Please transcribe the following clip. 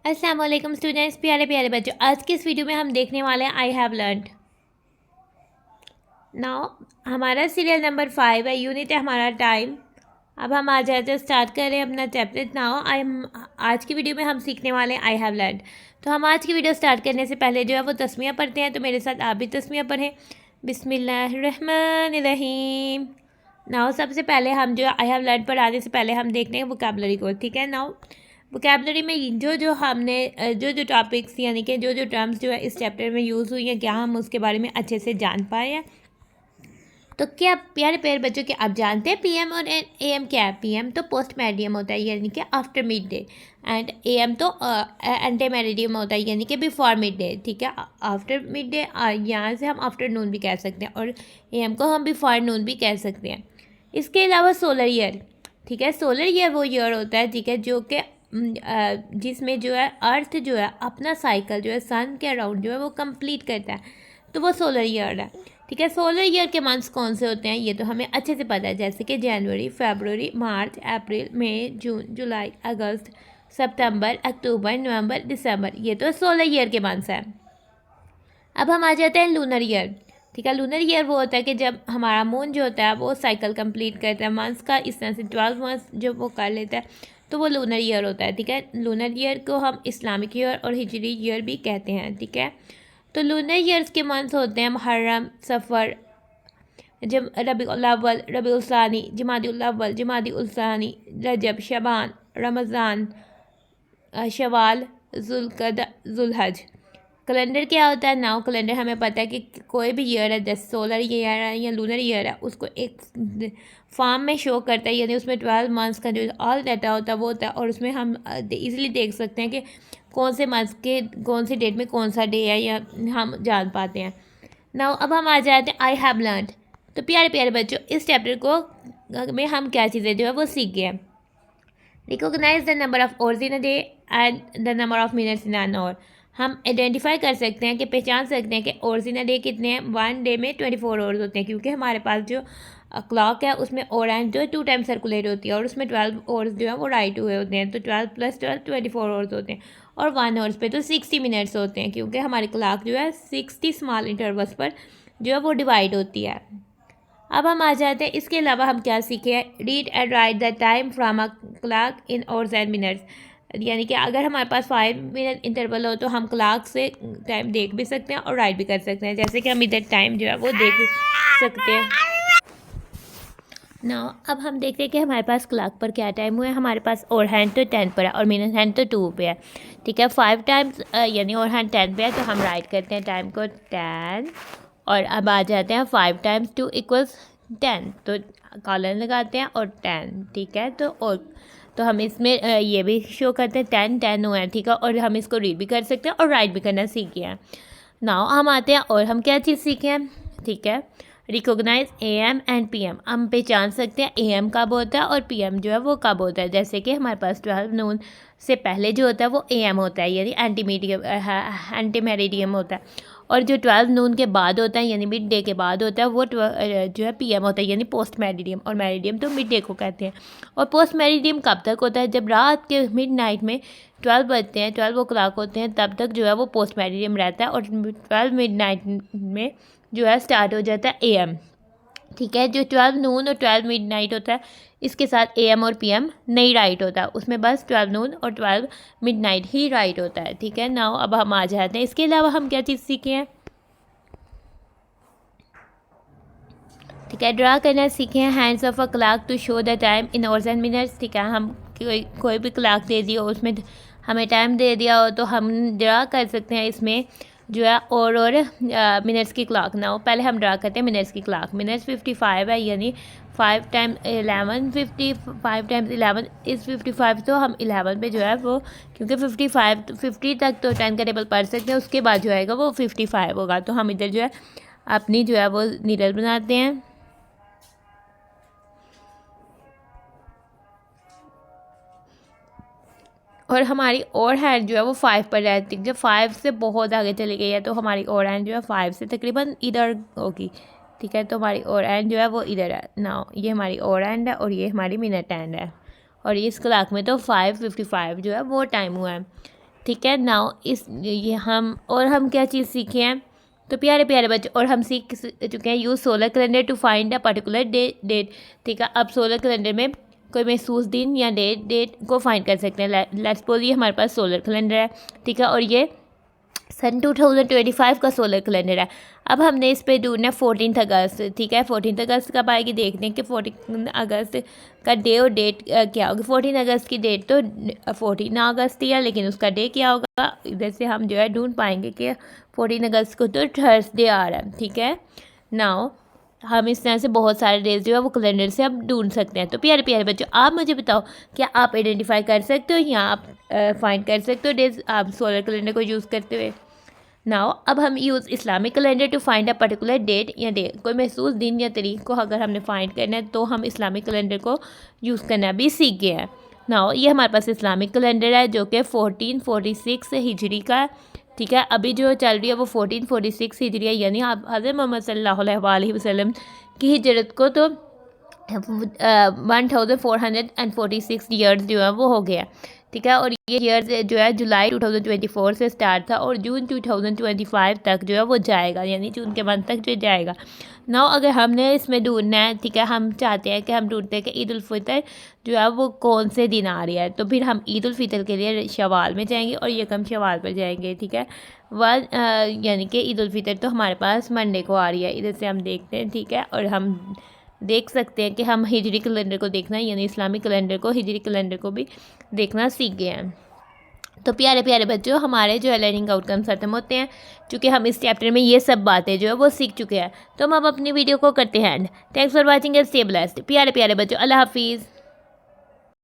अस्सलाम वालेकुम स्टूडेंट्स, प्यारे प्यारे बच्चों। आज की इस वीडियो में हम देखने वाले हैं आई हैव लर्नड। नाउ हमारा सीरियल नंबर 5 है, यूनिट है हमारा टाइम। अब हम आ जाते हैं, स्टार्ट करें अपना चैप्टर। नाउ आज की वीडियो में हम सीखने वाले हैं आई हैव लर्नड। तो हम आज की वीडियो स्टार्ट करने से पहले जो है वो तस्मीया पढ़ते हैं। तो मेरे साथ आप भी तस्मीया पढ़ें। बिस्मिल्लाहिर्रहमानिर्रहीम। नाउ सबसे पहले हम जो आई हैव लर्नड पर आने से पहले हम देखते हैं वोकैबुलरी को। ठीक है, नाउ वोकैबुलरी में जो हमने जो टॉपिक्स यानी कि जो टर्म्स जो है इस चैप्टर में यूज़ हुई हैं, क्या हम उसके बारे में अच्छे से जान पाए हैं। तो क्या प्यारे प्यारे बच्चों के आप जानते हैं पीएम और एएम क्या है? पीएम तो पोस्ट मेरिडियम होता है यानी कि after mid day, and am तो एंटे मेरिडियम होता है यानी कि बिफोर मिड डे। ठीक है, आफ्टर मिड डे यहाँ से हम आफ्टरनून भी कह सकते हैं और एएम को हम बिफोर नून भी कह सकते हैं। इसके अलावा सोलर ईयर। ठीक है, सोलर ईयर वो ईयर होता है, ठीक है, जो कि जिसमें जो है अर्थ जो है अपना साइकिल जो है सन के अराउंड जो है वो कंप्लीट करता है, तो वो सोलर ईयर है। ठीक है, सोलर ईयर के मंथ्स कौन से होते हैं ये तो हमें अच्छे से पता है, जैसे कि जनवरी, फरवरी, मार्च, अप्रैल, मई, जून, जुलाई, अगस्त, सितंबर, अक्टूबर, नवंबर, दिसंबर, ये तो सोलर ईयर के मंथ्स हैं। अब हम आ जाते हैं लूनर ईयर। ठीक है, लूनर ईयर वो होता है कि जब हमारा मून जो होता है वो साइकिल कंप्लीट करता है मंथ्स का, इस तरह से 12 मंथ्स जब वो कर लेता है तो वो लूनर ईयर होता है। ठीक है, लूनर ईयर को हम इस्लामिक ईयर और हिजरी ईयर भी कहते हैं। ठीक है, तो लूनर ईयर्स के मंथ्स होते हैं मुहर्रम, सफ़र, जब रबीउल अव्वल, रबीउल सानी, जमादिउल अव्वल, जमादिउल सानी, रजब, शबान, रमज़ान, शवाल, जुल्क़दा, जुल्हज। कैलेंडर क्या होता है? नाउ कैलेंडर हमें पता है कि कोई भी ईयर है, जैसे सोलर ईयर है या लूनर ईयर है, उसको एक फॉर्म में शो करता है, यानी उसमें 12 मंथ्स का जो ऑल डाटा होता है वो होता है, और उसमें हम इजीली देख सकते हैं कि कौन से मंथ्स के कौन से डेट में कौन सा डे है, या हम जान पाते हैं। नाउ अब हम आ जाते हैं आई हैव लर्नड। तो प्यारे प्यारे बच्चों, इस चैप्टर को में हम क्या चीज़ें जो है वो सीख गए हैं। Recognise the number of hours in a day and the number of minutes in an hour. हम आइडेंटिफाई कर सकते हैं कि पहचान सकते हैं कि आवर्स इन अ डे कितने हैं। वन डे में 24 आवर्स होते हैं, क्योंकि हमारे पास जो क्लॉक है उसमें और एंड जो है 2 टाइम सर्कुलेट होती है और उसमें 12 आवर्स जो है वो राइट हुए होते हैं। तो 12 + 12 24 आवर्स होते हैं, और 1 आवर्स पे तो 60 मिनट्स होते हैं, क्योंकि हमारी क्लॉक जो है 60 स्मॉल इंटरवल्स पर जो है वो डिवाइड होती है। अब हम आ जाते हैं, इसके अलावा हम क्या सीखे हैं? Read and right the time from a clock in hours and minutes. यानी कि अगर हमारे पास 5 मिनट इंटरवल हो तो हम क्लॉक से टाइम देख भी सकते हैं और राइट भी कर सकते हैं, जैसे कि हम इधर टाइम जो है वो देख भी सकते हैं। ना अब हम देखते हैं कि हमारे पास क्लॉक पर क्या टाइम हुआ है। हमारे पास और हैंड तो 10 पर है और मिनट हैंड तो 2 पे है। ठीक है, 5 टाइम्स यानी और हैंड 10 पे है, तो हम राइट करते हैं टाइम को 10, और अब आ जाते हैं 5 टाइम्स 2 = 10, तो कॉलन लगाते हैं और 10। ठीक है, तो हम इसमें ये भी शो करते हैं 10 10 हुआ है। ठीक है, और हम इसको रीड भी कर सकते हैं और राइट भी करना सीख गए हैं। नाउ हम आते हैं और हम क्या चीज़ सीखे हैं। ठीक है, रिकोगनाइज एएम एंड पीएम। हम पहचान सकते हैं एएम कब होता है और पीएम जो है वो कब होता है। जैसे कि हमारे पास 12 नून से पहले जो होता है वो एएम होता है, यानी एंटी मेरिडियम होता है, और जो 12 नून के बाद होता है यानी मिड डे के बाद होता है वो जो है पीएम होता है, यानी पोस्ट मेरिडियम, और मेरिडियम तो मिड डे को कहते हैं। और पोस्ट मेरिडियम कब तक होता है? जब रात के मिड नाइट में 12 बजते हैं, 12 o'clock होते हैं, तब तक जो है वो पोस्ट मेरिडियम रहता है, और 12 मिड नाइट में जो है स्टार्ट हो जाता है एएम। ठीक है, जो 12 नून और 12 मिड नाइट होता है इसके साथ एएम और पीएम नहीं राइट होता, उसमें बस 12 नून और 12 मिड नाइट ही राइट होता है। ठीक है, नाउ अब हम आ जाते हैं, इसके अलावा हम क्या चीज़ सीखे हैं। ठीक है, ड्रा करना सीखे हैं। Hands of a clock to show the time in hours and minutes. ठीक है, हम कोई भी क्लॉक दे दी हो, उसमें हमें टाइम दे दिया हो, तो हम ड्रा कर सकते हैं इसमें जो है और मिनट्स की क्लॉक। ना हो, पहले हम ड्रा करते हैं मिनट्स की क्लॉक। मिनट्स 55 है, यानी 5 टाइम्स 11 55 टाइम्स 11 इस 55, तो हम 11 पे जो है वो, क्योंकि 50 तक तो 10 का टेबल पढ़ सकते हैं, उसके बाद जो आएगा वो 55 होगा। तो हम इधर जो है अपनी जो है वो नीडल बनाते हैं, और हमारी और हैंड जो है वो 5 पर रहती है। जब 5 से बहुत आगे चली गई है तो हमारी और हैंड जो है 5 से तकरीबन इधर होगी। ठीक है, तो हमारी और हैंड जो है वो इधर है। ना ये हमारी और हैंड है और ये हमारी मिनट हैंड है, और इस क्लॉक में तो 5:55 जो है वो टाइम हुआ है। ठीक है। नाउ ये हम क्या चीज़ सीखे हैं, तो प्यारे प्यारे बच्चे, और हम सीख चुके हैं use solar calendar to find a particular date. ठीक है, अब सोलर कैलेंडर में कोई महसूस दिन या डेट को फाइंड कर सकते हैं। लेट्स सपोज ये हमारे पास सोलर कैलेंडर है, ठीक है, और ये सन 2025 का सोलर कैलेंडर है। अब हमने इस पे ढूंढना है 14 अगस्त, ठीक है। 14 अगस्त कब आएगी, देखते हैं कि 14 अगस्त का डे और डेट क्या होगी। 14 अगस्त की डेट तो 14 अगस्त ही है, लेकिन उसका डे क्या होगा, इधर से हम जो है ढूंढ पाएंगे कि 14 अगस्त को तो थर्सडे आ रहा है, ठीक है। नाउ हम इस तरह से बहुत सारे डेज जो है वो कैलेंडर से अब ढूंढ सकते हैं। तो प्यारे प्यारे बच्चों, आप मुझे बताओ, क्या आप आइडेंटिफाई कर सकते हो या आप फाइंड कर सकते हो डेज आप सोलर कैलेंडर को यूज़ करते हुए। नाउ अब हम use Islamic calendar to find a particular date या डे, कोई महसूस दिन या तारीख को अगर हमने फाइंड करना है तो हम इस्लामिक कैलेंडर को यूज़ करना भी सीख गए हैं। नाउ ये हमारे पास इस्लामिक कैलेंडर है जो कि 1446 हिजरी का है, ठीक है। अभी जो चल रही है वो 1446 हिजरी है, यानी आप हज़रत मोहम्मद सल्लल्लाहु अलैहि वसल्लम की हिजरत को तो 1446 ईयर्स जो है वो हो गया, ठीक है। और ये ईयर्स जो है जुलाई 2024 से स्टार्ट था और जून 2025 तक जो है वो जाएगा, यानी जून के मंथ तक जो जाएगा। नाउ अगर हमने इसमें ढूंढना है, ठीक है, हम चाहते हैं कि हम ढूंढते हैं कि ईद उल फितर जो है वो कौन से दिन आ रही है, तो फिर हम ईद उल फितर के लिए शवाल में जाएंगे और यकम शवाल पर जाएंगे, ठीक है। यानी कि ईद उल फितर तो हमारे पास मंडे को आ रही है, इधर से हम देखते हैं, ठीक है। और हम देख सकते हैं कि हम हिजरी कैलेंडर को देखना, यानी इस्लामिक कैलेंडर को, हिजरी कैलेंडर को भी देखना सीख गए हैं। तो प्यारे प्यारे बच्चों, हमारे जो है लर्निंग आउटकम्स खत्म होते हैं, क्योंकि हम इस चैप्टर में ये सब बातें जो है वो सीख चुके हैं। तो हम अब अपनी वीडियो को करते हैं and. Thanks for watching and stay blessed. प्यारे प्यारे बच्चों, अल्लाह हाफिज़।